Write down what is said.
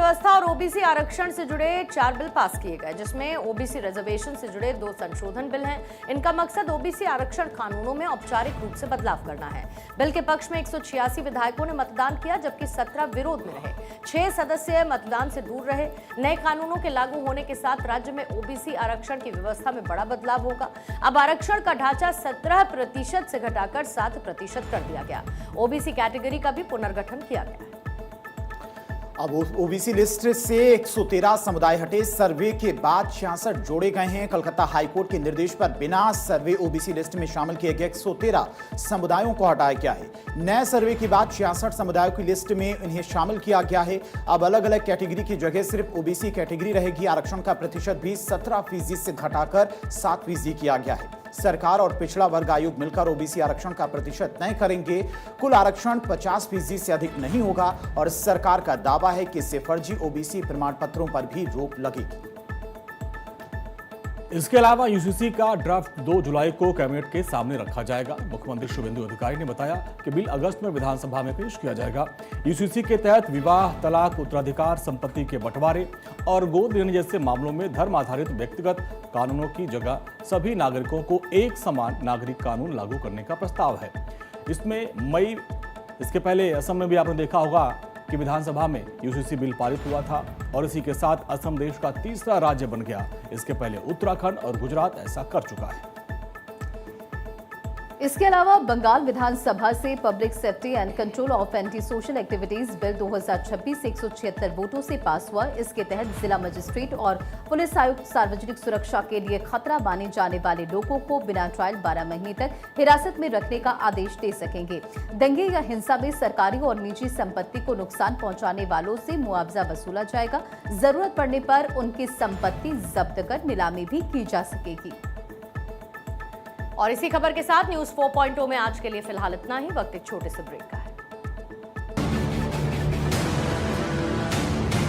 व्यवस्था और ओबीसी आरक्षण से जुड़े 4 बिल पास किए गए, जिसमें ओबीसी रिजर्वेशन से जुड़े 2 संशोधन बिल हैं। इनका मकसद ओबीसी आरक्षण कानूनों में औपचारिक रूप से बदलाव करना है। बिल के पक्ष में 186 विधायकों ने मतदान किया, जबकि 17 विरोध में रहे। 6 सदस्य मतदान से दूर रहे। नए कानूनों के लागू होने के साथ राज्य में ओबीसी आरक्षण की व्यवस्था में बड़ा बदलाव होगा। अब आरक्षण का ढांचा 17% से घटाकर 7% कर दिया गया। ओबीसी कैटेगरी का भी पुनर्गठन किया गया। अब ओबीसी लिस्ट से 113 समुदाय हटे। सर्वे के बाद 66 जोड़े गए हैं। कलकत्ता हाईकोर्ट के निर्देश पर बिना सर्वे ओबीसी लिस्ट में शामिल किए गए 113 समुदायों को हटाया गया है। नए सर्वे के बाद 66 समुदायों की लिस्ट में इन्हें शामिल किया गया है। अब अलग अलग कैटेगरी की जगह सिर्फ ओबीसी कैटेगरी रहेगी। आरक्षण का प्रतिशत भी 17% से घटाकर 7% किया गया है। सरकार और पिछड़ा वर्ग आयोग मिलकर ओबीसी आरक्षण का प्रतिशत तय करेंगे। कुल आरक्षण 50% से अधिक नहीं होगा और सरकार का दावा है कि इससे फर्जी ओबीसी प्रमाण पत्रों पर भी रोक लगेगी। इसके अलावा यूसीसी का ड्राफ्ट 2 जुलाई को कैबिनेट के सामने रखा जाएगा। मुख्यमंत्री शुभेंदु अधिकारी ने बताया कि बिल अगस्त में विधानसभा में पेश किया जाएगा। यूसीसी के तहत विवाह, तलाक, उत्तराधिकार, संपत्ति के बंटवारे और गोद लेने जैसे मामलों में धर्म आधारित व्यक्तिगत कानूनों की जगह सभी नागरिकों को एक समान नागरिक कानून लागू करने का प्रस्ताव है। इसके पहले असम में भी आपने देखा होगा कि विधानसभा में यूसीसी बिल पारित हुआ था और इसी के साथ असम देश का तीसरा राज्य बन गया। इसके पहले उत्तराखंड और गुजरात ऐसा कर चुका है। इसके अलावा बंगाल विधानसभा से public safety and control of anti social activities bill 2026 176 वोटों से पास हुआ। इसके तहत जिला मजिस्ट्रेट और पुलिस आयुक्त सार्वजनिक सुरक्षा के लिए खतरा माने जाने वाले लोगों को बिना ट्रायल 12 महीने तक हिरासत में रखने का आदेश दे सकेंगे। दंगे या हिंसा में सरकारी और निजी संपत्ति को नुकसान पहुंचाने वालों से मुआवजा वसूला जाएगा। जरूरत पड़ने पर उनकी संपत्ति जब्त कर नीलामी भी की जा सकेगी। और इसी खबर के साथ न्यूज 4.0 में आज के लिए फिलहाल इतना ही। वक्त एक छोटे से ब्रेक का है।